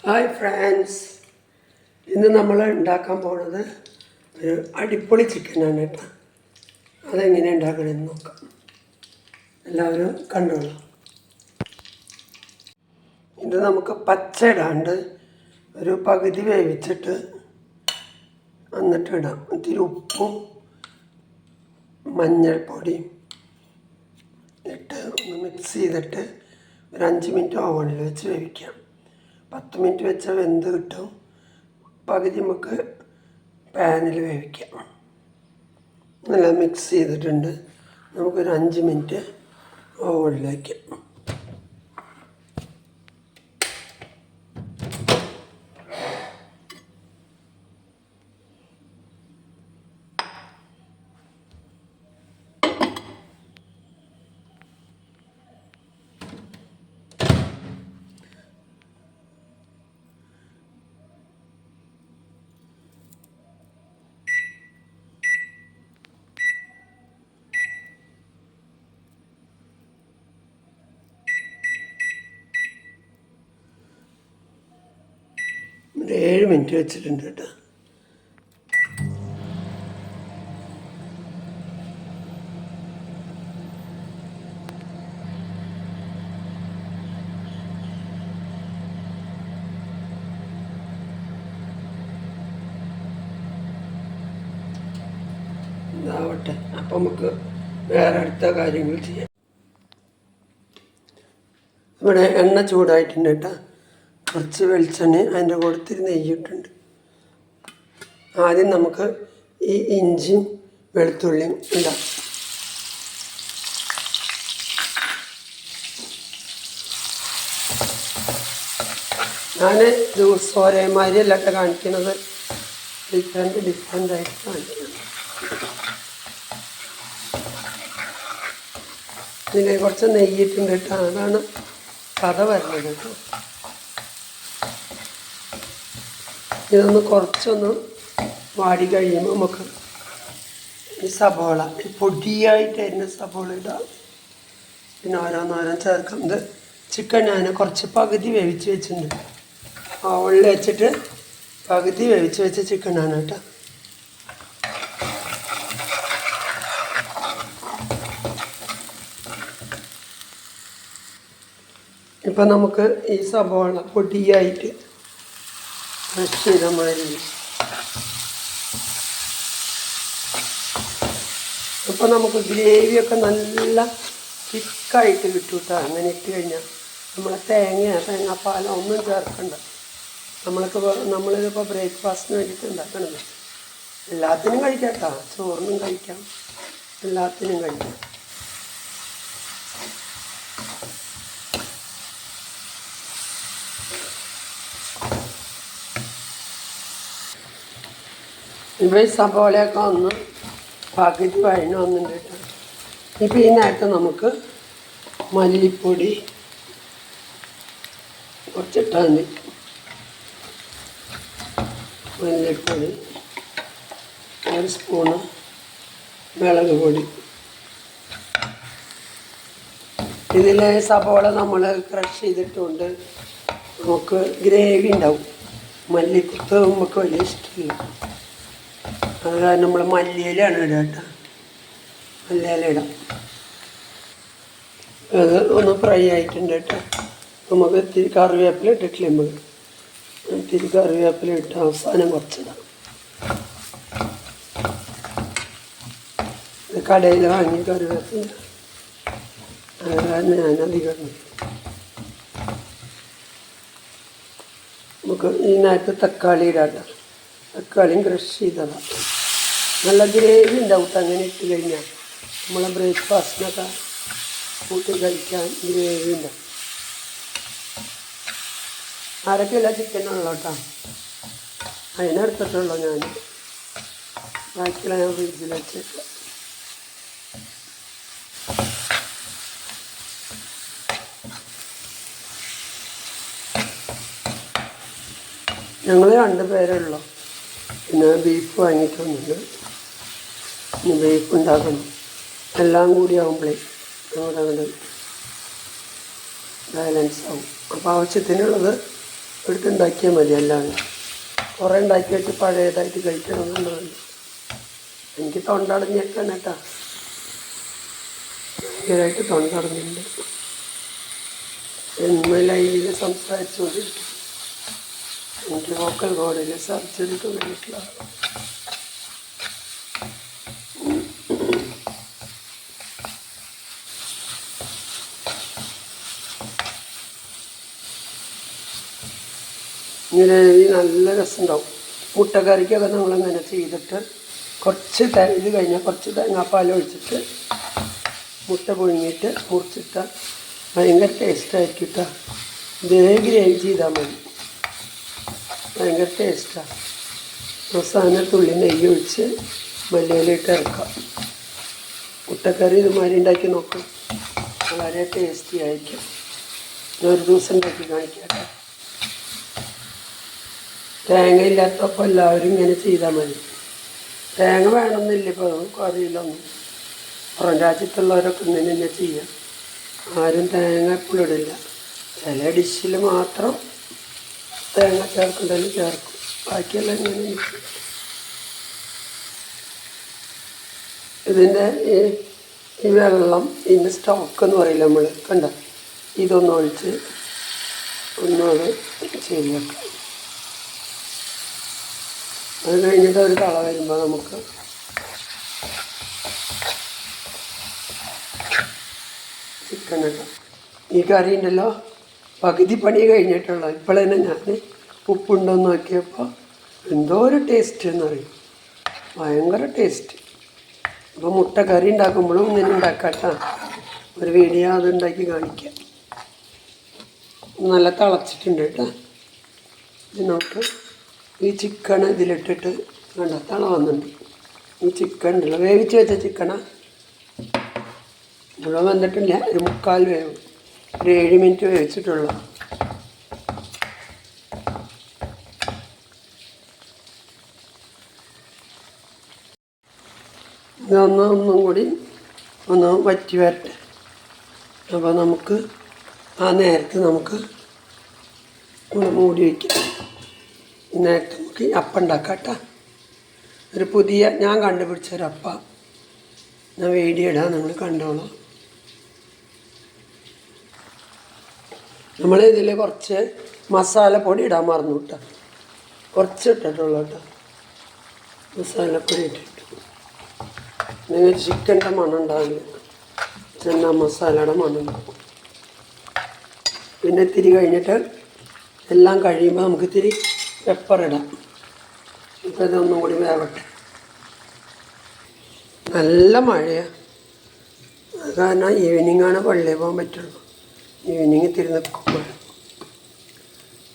Hi friends, ഇന്ന് നമ്മൾ ഉണ്ടാക്കാൻ പോകുന്നത് ഒരു അടിപൊളി ചിക്കനാണ് കേട്ടോ. അതെങ്ങനെ ഉണ്ടാക്കണമെന്ന് നോക്കാം. എല്ലാവരും കണ്ടോളൂ. ഇത് നമുക്ക് പച്ച ഇടാണ്ട് ഒരു പകുതി വേവിച്ചിട്ട് എന്നിട്ട് ഇടാം. ഇത്തിരി ഉപ്പും മഞ്ഞൾപ്പൊടിയും ഇട്ട് ഒന്ന് മിക്സ് ചെയ്തിട്ട് ഒരു 5 മിനിറ്റ് ഓവനിൽ വെച്ച് വേവിക്കാം. 10 മിനിറ്റ് വെച്ചാൽ വെന്ത് കിട്ടും. പകുതി നമുക്ക് പാനിൽ വേവിക്കാം. നല്ല മിക്സ് ചെയ്തിട്ടുണ്ട്. നമുക്കൊരു 5 മിനിറ്റ് ഓവനിൽ വയ്ക്കാം. ഒരു 7 മിനിറ്റ് വെച്ചിട്ടുണ്ട് കേട്ടോ. ഇതാവട്ടെ, അപ്പം നമുക്ക് വേറെ അടുത്ത കാര്യങ്ങൾ ചെയ്യാം. ഇവിടെ എണ്ണ ചൂടായിട്ടുണ്ട് കേട്ടോ. കുറച്ച് വെളിച്ചെണ്ണ അതിൻ്റെ കൂടത്തിൽ നെയ്യിട്ടുണ്ട്. ആദ്യം നമുക്ക് ഈ ഇഞ്ചിയും വെളുത്തുള്ളിയും ഇടാം. ഞാൻ ജ്യൂസ് ഒരേമാതിരി അല്ലട്ടെ കാണിക്കുന്നത്, ഡിഫറെൻ്റ് ആയിട്ട് കാണിക്കുന്നത്. ഇതിൽ കുറച്ച് നെയ്യിട്ടുണ്ട് കേട്ടോ. അതാണ് കഥ വരുന്നത് കേട്ടോ. ഇതൊന്ന് കുറച്ചൊന്ന് വാടി കഴിയുമ്പോൾ നമുക്ക് ഈ സബോള, ഈ പൊടിയായിട്ട് അരിഞ്ഞ സബോള ഇടാം. പിന്നെ ഓരോന്നോരോന്ന് ചേർക്കാം. ഇത് ചിക്കൻ ഞാൻ കുറച്ച് പകുതി വേവിച്ച് വെച്ചിട്ടുണ്ട്. ഓവനിൽ വെച്ചിട്ട് പകുതി വേവിച്ച് വെച്ച ചിക്കനാണ് കേട്ടോ. ഇപ്പം നമുക്ക് ഈ സബോള പൊടിയായിട്ട് ക്രഷ് ചെയ്ത മാതിരി. അപ്പോൾ നമുക്ക് ഗ്രേവിയൊക്കെ നല്ല തിക്കായിട്ട് കിട്ടും കേട്ടോ. അങ്ങനെ ഇട്ട് കഴിഞ്ഞാൽ നമ്മളെ തേങ്ങാപ്പാലോ ഒന്നും ചേർക്കണ്ട. നമ്മളിതിപ്പോൾ ബ്രേക്ക്ഫാസ്റ്റിന് വേണ്ടിയിട്ട് ഉണ്ടാക്കണത്. എല്ലാത്തിനും കഴിക്കാം കേട്ടോ. ചോറിനും കഴിക്കാം, എല്ലാത്തിനും കഴിക്കാം. ഇപ്പോൾ ഈ സബോളയൊക്കെ ഒന്ന് പകുതി വഴഞ്ഞ് വന്നിട്ട് കേട്ടോ. ഇപ്പോൾ ഈ നേരത്തെ നമുക്ക് മല്ലിപ്പൊടി കുറച്ചിട്ടാൽ മതി. മല്ലിപ്പൊടി 1 സ്പൂണ്, മുളക് പൊടി. ഇതിൽ സബോള നമ്മൾ ക്രഷ് ചെയ്തിട്ടുണ്ട്. നമുക്ക് ഗ്രേവി ഉണ്ടാവും. മല്ലിക്കുത്ത് നമുക്ക് വലിയ ഇഷ്ടമില്ല. അത് കാരണം നമ്മൾ മല്ലിയിലാണ് ഇടുക കേട്ടോ. മല്ലിയില ഇടാം. അത് ഒന്ന് ഫ്രൈ ആയിട്ടുണ്ട് കേട്ടോ. നമുക്ക് ഇത്തിരി കറിവേപ്പില ഇട്ടിട്ടില്ല. നമുക്ക് ഇത്തിരി കറിവേപ്പില ഇട്ട് അവസാനം കുറച്ചിടാം. കടയിൽ വാങ്ങി കറിവേപ്പില, അത് കാരണം ഞാനധികം നമുക്ക് ഇതിനകത്ത് തക്കാളി ഇടാം കേട്ടോ. തക്കാളിയും ക്രഷ് ചെയ്തതാണ്. നല്ല ഗ്രേവി ഉണ്ടാവും അങ്ങനെ ഇട്ട് കഴിഞ്ഞാൽ. നമ്മളെ ബ്രേക്ക്ഫാസ്റ്റിനൊക്കെ കൂട്ടി കഴിക്കാൻ ഗ്രേവി ഉണ്ടാവും. അരക്കില്ല ചിക്കനുള്ളൂ കേട്ടോ. അതിനെടുത്തിട്ടുള്ളൂ ഞാൻ. ബാക്കിയുള്ള ഞാൻ ഫ്രിഡ്ജിൽ വെച്ചേക്കാം. ഞങ്ങൾ 2 പേരേ ഉള്ളൂ. പിന്നെ ബീഫ് വാങ്ങിയിട്ട് വന്നിട്ട് ഇനി ബീഫ് ഉണ്ടാക്കണം. എല്ലാം കൂടി ആകുമ്പോഴേ അങ്ങോട്ട് ബാലൻസ് ആവും. അപ്പോൾ ആവശ്യത്തിനുള്ളത് എടുത്തുണ്ടാക്കിയാൽ മതി. അല്ലാതെ കുറേ ഉണ്ടാക്കി വെച്ച് പഴയതായിട്ട് കഴിക്കണമെന്നുള്ളതല്ല. എനിക്ക് തൊണ്ടടഞ്ഞേക്കാണ് കേട്ടോ, ഭയങ്കരമായിട്ട് തൊണ്ടടഞ്ഞിട്ടുണ്ട്. എന്ന് ലൈവിൽ സംസാരിച്ചുകൊണ്ടിരിക്കും. എനിക്ക് വോക്കൽ കോഡിൽ സർജറി തുടങ്ങിയിട്ടുള്ള ഇങ്ങനെ നല്ല രസമുണ്ടാവും. മുട്ടക്കറിക്കൊക്കെ നമ്മളിങ്ങനെ ചെയ്തിട്ട് കുറച്ച് ഇത് കഴിഞ്ഞാൽ കുറച്ച് തേങ്ങാപ്പാൽ ഒഴിച്ചിട്ട് മുട്ട പുഴുങ്ങിയിട്ട് മുറിച്ചിട്ടാൽ ഭയങ്കര ടേസ്റ്റായിരിക്കും കേട്ടോ. ഇതേ ഗ്രേവി ചെയ്താൽ മതി, ഭയങ്കര ടേസ്റ്റാണ്. അവസാനം തുള്ളി നെയ്യ് ഒഴിച്ച് മല്ലിയിലിട്ട് ഇറക്കാം. മുട്ടക്കറി ഇതുമാതിരി ഉണ്ടാക്കി നോക്കും, വളരെ ടേസ്റ്റി ആയിരിക്കും. ഒരു ദിവസം ഉണ്ടാക്കി കാണിക്കാം. തേങ്ങ ഇല്ലാത്തപ്പോൾ എല്ലാവരും ഇങ്ങനെ ചെയ്താൽ മതി. തേങ്ങ വേണമെന്നില്ല ഇപ്പോൾ കറിയിലൊന്നും. പുറം രാജ്യത്തുള്ളവരൊക്കെ ഇങ്ങനെ തന്നെ ചെയ്യാം. ആരും തേങ്ങ എപ്പോഴും ഇടില്ല. ചില ഡിഷിൽ മാത്രം തേങ്ങ ചേർക്കുന്നുണ്ടെങ്കിൽ ചേർക്കും, ബാക്കിയെല്ലാം ഇങ്ങനെ മിക്സ്. ഇതിൻ്റെ ഈ വെള്ളം, ഇതിൻ്റെ സ്റ്റോക്ക് എന്ന് പറയില്ല നമ്മൾ, കണ്ട ഇതൊന്നും ഒഴിച്ച് ഒന്നത് ശരിയാക്കാം. അത് കഴിഞ്ഞിട്ട് ഒരു കള വരുമ്പോൾ നമുക്ക് ചിക്കൻ ഇടാം. ഈ കറി ഉണ്ടല്ലോ പകുതി പണി കഴിഞ്ഞിട്ടുള്ള. ഇപ്പോഴന്നെ ഞാൻ ഉപ്പുണ്ടോയെന്ന് നോക്കിയപ്പോൾ എന്തോ ഒരു ടേസ്റ്റ് എന്നറിയും, ഭയങ്കര ടേസ്റ്റ്. അപ്പോൾ മുട്ട കറി ഉണ്ടാക്കുമ്പോഴും ഇങ്ങനെ ഉണ്ടാക്കാട്ടോ, ഒരു വീഡിയോ അത് ഉണ്ടാക്കി കാണിക്കാം. നല്ല തിളച്ചിട്ടുണ്ട് കേട്ടോ. ഇത് നമുക്ക് ഈ ചിക്കൻ ഇതിലിട്ടിട്ട് വേണ്ട തിള വന്നിട്ടുണ്ട്. ഈ ചിക്കൻ ഉണ്ടല്ലോ, വേവിച്ച് വെച്ച ചിക്കനാണ്, മുഴുവൻ വന്നിട്ടില്ല, ഒരു 3/4 വേവ്, ഒരു 7 മിനിറ്റ് വേവിച്ചിട്ടുള്ളൂ. ഒന്നും കൂടി ഒന്ന് വറ്റി വരട്ടെ. അപ്പോൾ നമുക്ക് ആ നേരത്ത് നമുക്ക് മൂടി വയ്ക്കാം. ഈ നേരത്തെ നമുക്ക് അപ്പം ഉണ്ടാക്കാം കേട്ടോ. ഒരു പുതിയ ഞാൻ കണ്ടുപിടിച്ചൊരപ്പ ഞാൻ വീഡിയോ ഇടാം, നിങ്ങൾ കണ്ടോളാം. നമ്മളിതിൽ കുറച്ച് മസാലപ്പൊടി ഇടാൻ മറന്നു കേട്ടോ, കുറച്ച് ഇട്ടിട്ടുള്ളൂ കേട്ടോ. മസാലപ്പൊടി ഇട്ടിട്ട് നിങ്ങൾ ചിക്കൻ്റെ മണം ഉണ്ടാവില്ല, ചെന്ന മസാലയുടെ മണം ഉണ്ടാവും. പിന്നെ ഇത്തിരി കഴിഞ്ഞിട്ട് എല്ലാം കഴിയുമ്പോൾ നമുക്ക് ഇത്തിരി പെപ്പർ ഇടാം. ഇപ്പോൾ ഇതൊന്നും കൂടി വേവട്ടെ. നല്ല മഴയാണ്, അത് കാരണം ഈവനിങ്ങാണ് പള്ളിയിൽ പോകാൻ പറ്റുള്ളൂ. ഈവനിങ് ഇത്തിരി നിൽക്കുമ്പോൾ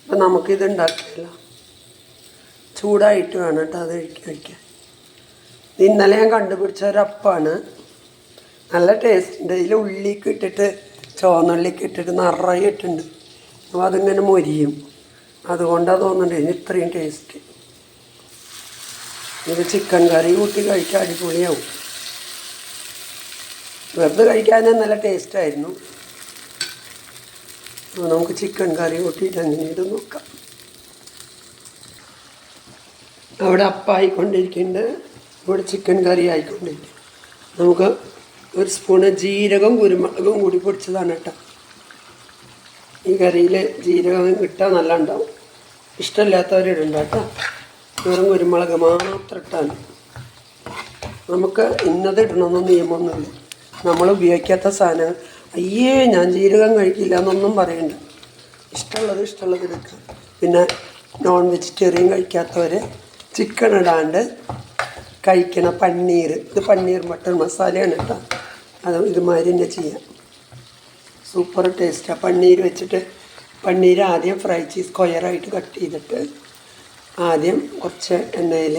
അപ്പം നമുക്കിത് ഉണ്ടാക്കില്ല, ചൂടായിട്ട് വേണം കേട്ടോ അത് കഴിക്കാൻ. ഇന്നലെ ഞാൻ കണ്ടുപിടിച്ച ഒരപ്പാണ്, നല്ല ടേസ്റ്റ് ഉണ്ട്. ഇതിൽ ഉള്ളിക്ക് ഇട്ടിട്ട് ചുവന്നുള്ളിക്ക് ഇട്ടിട്ട് നിറയെ ഇട്ടുണ്ട്. അപ്പോൾ അതിങ്ങനെ മൊരിയും, അതുകൊണ്ടാണ് തോന്നുന്നുണ്ട് ഇതിന് ഇത്രയും ടേസ്റ്റ്. ഇത് ചിക്കൻ കറി കൂട്ടി കഴിക്കാൻ അടിപൊളിയാവും. വെറുതെ കഴിക്കാൻ നല്ല ടേസ്റ്റായിരുന്നു. നമുക്ക് ചിക്കൻ കറി കൂട്ടിയിട്ട് അങ്ങനെ ഇത് നോക്കാം. അവിടെ അപ്പായിക്കൊണ്ടിരിക്കുന്നുണ്ട്, ഇവിടെ ചിക്കൻ കറി ആയിക്കൊണ്ടിരിക്കും. നമുക്ക് ഒരു സ്പൂണ് ജീരകം കുരുമുളകും കൂടി പൊടിച്ചതാണ് കേട്ടോ. ഈ കറിയിൽ ജീരകം ഇട്ടാൽ നല്ല ഉണ്ടാവും, ഇഷ്ടമില്ലാത്തവരിടണ്ട കേട്ടോ. വെറും കുരുമുളക് മാത്രം ഇട്ടാൽ നമുക്ക് ഇന്നത് ഇടണമെന്നൊന്നും നിയമമൊന്നുമില്ല. നമ്മൾ ഉപയോഗിക്കാത്ത സാധനം അയ്യേ ഞാൻ ജീരകം കഴിക്കില്ല എന്നൊന്നും പറയണ്ട. ഇഷ്ടമുള്ളത് എടുക്കുക. പിന്നെ നോൺ വെജിറ്റേറിയൻ കഴിക്കാത്തവർ ചിക്കൻ ഇടാണ്ട് കഴിക്കണ പന്നീർ, ഇത് പന്നീർ മട്ടൺ മസാലയാണ് കേട്ടോ. അത് ഇതുമാതിരി തന്നെ ചെയ്യാം, സൂപ്പർ ടേസ്റ്റാണ്. പന്നീർ വെച്ചിട്ട് പന്നീർ ആദ്യം ഫ്രൈ ചെയ്ത് സ്ക്വയറായിട്ട് കട്ട് ചെയ്തിട്ട് ആദ്യം കുറച്ച് എണ്ണയിൽ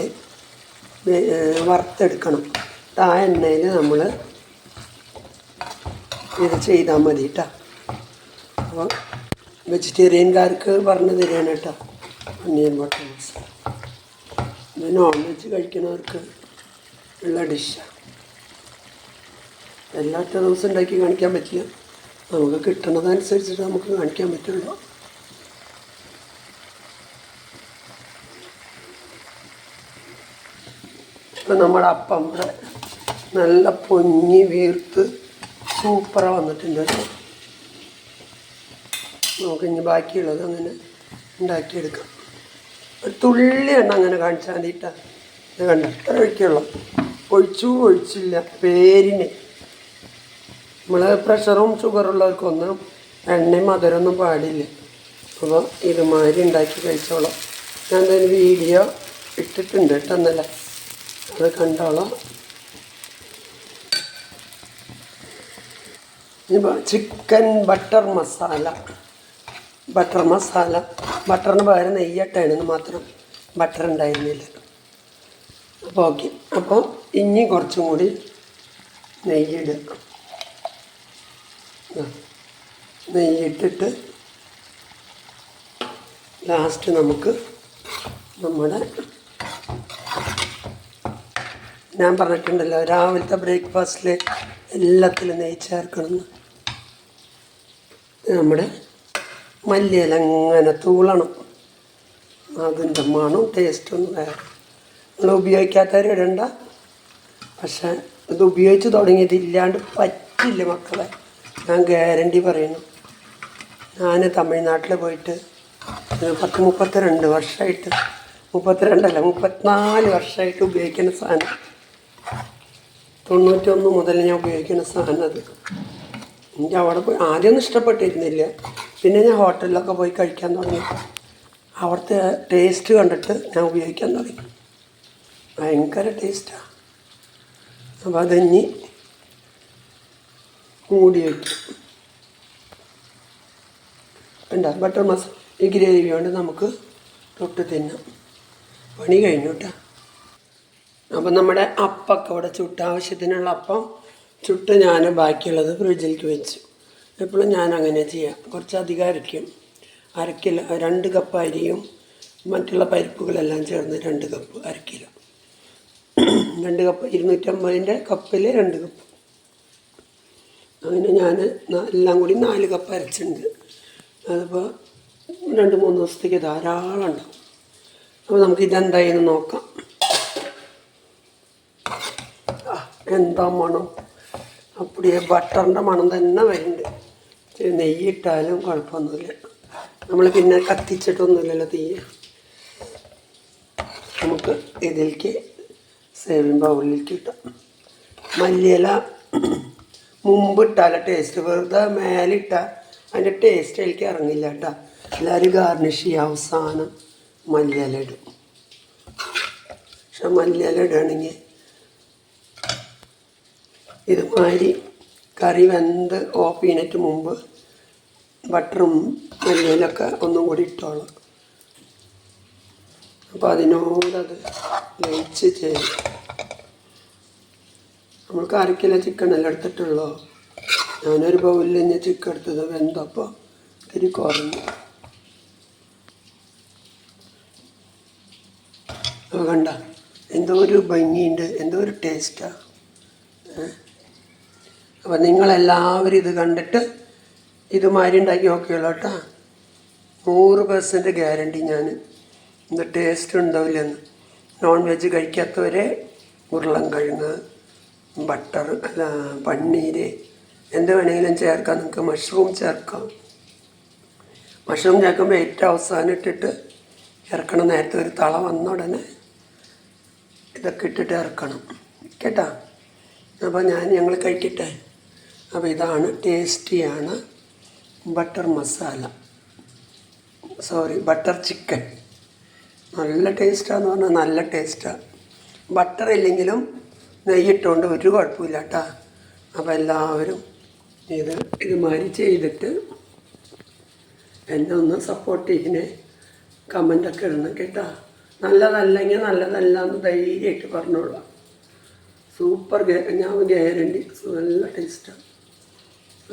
വറുത്തെടുക്കണം. ആ എണ്ണയിൽ നമ്മൾ ഇത് ചെയ്താൽ മതി കേട്ടോ. അപ്പോൾ വെജിറ്റേറിയൻകാർക്ക് പറഞ്ഞു തരികയാണ് കേട്ടോ പന്നീർ മട്ടൺ മസാല. ഇത് നോൺ വെജ് കഴിക്കുന്നവർക്ക് ഉള്ള ഡിഷാണ്. എല്ലാത്ത ദിവസം ഉണ്ടാക്കി കാണിക്കാൻ പറ്റില്ല, നമുക്ക് കിട്ടുന്നതനുസരിച്ചിട്ട് നമുക്ക് കാണിക്കാൻ പറ്റുള്ളൂ. ഇപ്പം നമ്മുടെ അപ്പം ഇവിടെ നല്ല പൊങ്ങി വീർത്ത് സൂപ്പറാണ് വന്നിട്ടുണ്ട് കേട്ടോ. നമുക്കിനി ബാക്കിയുള്ളത് അങ്ങനെ ഉണ്ടാക്കിയെടുക്കാം. ഒരു തുള്ളി എണ്ണ അങ്ങനെ കാണിച്ചാൽ മതിയിട്ടാ. ഇത് കണ്ട എത്ര ഒഴിക്കുള്ളൂ, ഒഴിച്ചില്ല പേരിന്. നമ്മൾ പ്രഷറും ഷുഗറുള്ളവർക്കൊന്നും എണ്ണയും മധുരമൊന്നും പാടില്ല. അപ്പോൾ ഇതുമാതിരി ഉണ്ടാക്കി കഴിച്ചോളാം. ഞാൻ എന്തായാലും വീഡിയോ ഇട്ടിട്ടുണ്ട് കേട്ടോ എന്നല്ല, അത് കണ്ടോളാം. ഇപ്പോൾ ചിക്കൻ ബട്ടർ മസാല, ബട്ടറിന് പകരം നെയ്യട്ടാണെന്ന് മാത്രം, ബട്ടർ ഉണ്ടായിരുന്നില്ല. അപ്പോൾ ഓക്കെ. അപ്പോൾ ഇനി കുറച്ചും കൂടി നെയ്യിടുക. നെയ്യിട്ടിട്ട് ലാസ്റ്റ് നമുക്ക് നമ്മുടെ, ഞാൻ പറഞ്ഞിട്ടുണ്ടല്ലോ രാവിലത്തെ ബ്രേക്ക്ഫാസ്റ്റിൽ എല്ലാത്തിലും നെയ്യ് ചേർക്കണമെന്ന്. നമ്മുടെ മല്ലിയില അങ്ങനെ തൂളണം. അതിൻ്റെ മണം ടേസ്റ്റൊന്നും വേറെ. നിങ്ങൾ ഉപയോഗിക്കാത്തവർ ഇടണ്ട. പക്ഷേ ഇത് ഉപയോഗിച്ച് തുടങ്ങിയതില്ലാണ്ട് പറ്റില്ല മക്കളെ, ഞാൻ ഗ്യാരണ്ടി പറയുന്നു. ഞാൻ തമിഴ്നാട്ടിൽ പോയിട്ട് 32 വർഷമായിട്ട്, 34 വർഷമായിട്ട് ഉപയോഗിക്കുന്ന സാധനം. 91 മുതൽ ഞാൻ ഉപയോഗിക്കുന്ന സാധനം അത്. എനിക്ക് അവിടെ പോയി ആദ്യമൊന്നും ഇഷ്ടപ്പെട്ടിരുന്നില്ല. പിന്നെ ഞാൻ ഹോട്ടലിലൊക്കെ പോയി കഴിക്കാൻ തുടങ്ങി. അവിടുത്തെ ടേസ്റ്റ് കണ്ടിട്ട് ഞാൻ ഉപയോഗിക്കാൻ തുടങ്ങി. ഭയങ്കര ടേസ്റ്റാണ്. അപ്പോൾ അതിനി മൂടി വയ്ക്കും. വേണ്ട ബട്ടർ മസാല ഈ ഗ്രേവി കൊണ്ട് നമുക്ക് തൊട്ട് തിന്നാം. പണി കഴിഞ്ഞു കേട്ടോ. അപ്പം നമ്മുടെ അപ്പമൊക്കെ ഇവിടെ ചുട്ട്, ആവശ്യത്തിനുള്ള അപ്പം ചുട്ട് ഞാൻ ബാക്കിയുള്ളത് ഫ്രിഡ്ജിലേക്ക് വെച്ചു. എപ്പോഴും ഞാൻ അങ്ങനെ ചെയ്യാം. കുറച്ചധികം അരയ്ക്കും. 2 കപ്പ് അരിയും മറ്റുള്ള പരിപ്പുകളെല്ലാം ചേർന്ന് 2 കപ്പ്, 1/2 കിലോ, 2 കപ്പ് 250-ൻ്റെ കപ്പിൽ 2 കപ്പ്. അങ്ങനെ ഞാൻ എല്ലാം കൂടി 4 കപ്പ് അരച്ചിട്ടുണ്ട്. അതിപ്പോൾ 2-3 ദിവസത്തേക്ക് ധാരാളം ഉണ്ടാവും. അപ്പോൾ നമുക്ക് ഇതെന്തായെന്ന് നോക്കാം. എന്താ മണം! അപ്പടിയെ ബട്ടറിൻ്റെ മണം തന്നെ വരുന്നുണ്ട്. നെയ്യിട്ടാലും കുഴപ്പമൊന്നുമില്ല. നമ്മൾ പിന്നെ കത്തിച്ചിട്ടൊന്നുമില്ലല്ലോ തീയെ. നമുക്ക് ഇതിലേക്ക് സേവിങ് ബൗളിലേക്ക് ഇട്ടാം. മല്ലിയില മുമ്പിട്ടാല ടേസ്റ്റ്, വെറുതെ മേലിട്ടാൽ അതിൻ്റെ ടേസ്റ്റ് എനിക്ക് ഇറങ്ങില്ല കേട്ടോ. എല്ലാവരും ഗാർണിഷ് ചെയ്യുക, അവസാനം മല്ലിയില ഇടും. പക്ഷെ മല്ലിയില ഇടുകയാണെങ്കിൽ ഇതുമാതിരി കറി വെന്ത് ഓഫ് ചെയ്യുന്നതിന് മുമ്പ് ബട്ടറും മല്ലിയിലൊക്കെ ഒന്നും കൂടി ഇട്ടോളാം. അപ്പോൾ അതിനോടത് ലയിച്ച് ചെയ്യും. നമ്മൾക്ക് 1/2 കിലോ ചിക്കനെല്ലാം എടുത്തിട്ടുള്ളൂ. ഞാനൊരു ബൗലിൽ തന്നെ ചിക്കൻ എടുത്തത് വെന്തപ്പോൾ ഇത്തിരി കുറഞ്ഞു. അപ്പോൾ കണ്ട എന്തോ ഒരു ഭംഗിയുണ്ട്, എന്തോ ഒരു ടേസ്റ്റാണ്. അപ്പോൾ നിങ്ങളെല്ലാവരും ഇത് കണ്ടിട്ട് ഇതുമാതിരി ഉണ്ടാക്കി നോക്കിയോളൂ കേട്ടോ. 100% ഗ്യാരണ്ടി ഞാൻ. ഇത് ടേസ്റ്റ് ഉണ്ടാവില്ലെന്ന്. നോൺ വെജ് കഴിക്കാത്തവരെ ഉരുളൻകിഴങ്ങ്, ബട്ടർ, പന്നീർ എന്ത് വേണമെങ്കിലും ചേർക്കാം. നിങ്ങൾക്ക് മഷ്റൂം ചേർക്കാം. മഷ്റൂം ചേർക്കുമ്പോൾ ഏറ്റവും അവസാനം ഇട്ടിട്ട് ഇറക്കണം. നേരത്തെ ഒരു തള വന്ന ഉടനെ ഇതൊക്കെ ഇട്ടിട്ട് ഇറക്കണം കേട്ടോ. അപ്പോൾ ഞങ്ങൾ കഴിക്കട്ടെ. അപ്പോൾ ഇതാണ് ടേസ്റ്റിയാണ് ബട്ടർ മസാല, ബട്ടർ ചിക്കൻ. നല്ല ടേസ്റ്റാന്ന് പറഞ്ഞാൽ നല്ല ടേസ്റ്റാണ്. ബട്ടർ ഇല്ലെങ്കിലും നെയ്യിട്ടുകൊണ്ട് ഒരു കുഴപ്പമില്ല കേട്ടോ. അപ്പോൾ എല്ലാവരും ഇതുമാതിരി ചെയ്തിട്ട് എന്നെ ഒന്ന് സപ്പോർട്ട് ചെയ്യുന്നേ, കമൻ്റൊക്കെ ഇടണം കേട്ടോ. നല്ലതല്ലെങ്കിൽ നല്ലതല്ല എന്ന് ധൈര്യമായിട്ട് പറഞ്ഞോളാം. സൂപ്പർ ഞാൻ ഗ്യാരണ്ടി, നല്ല ടേസ്റ്റാണ്.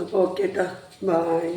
അപ്പോൾ ഓക്കെ കേട്ടോ, ബായ്.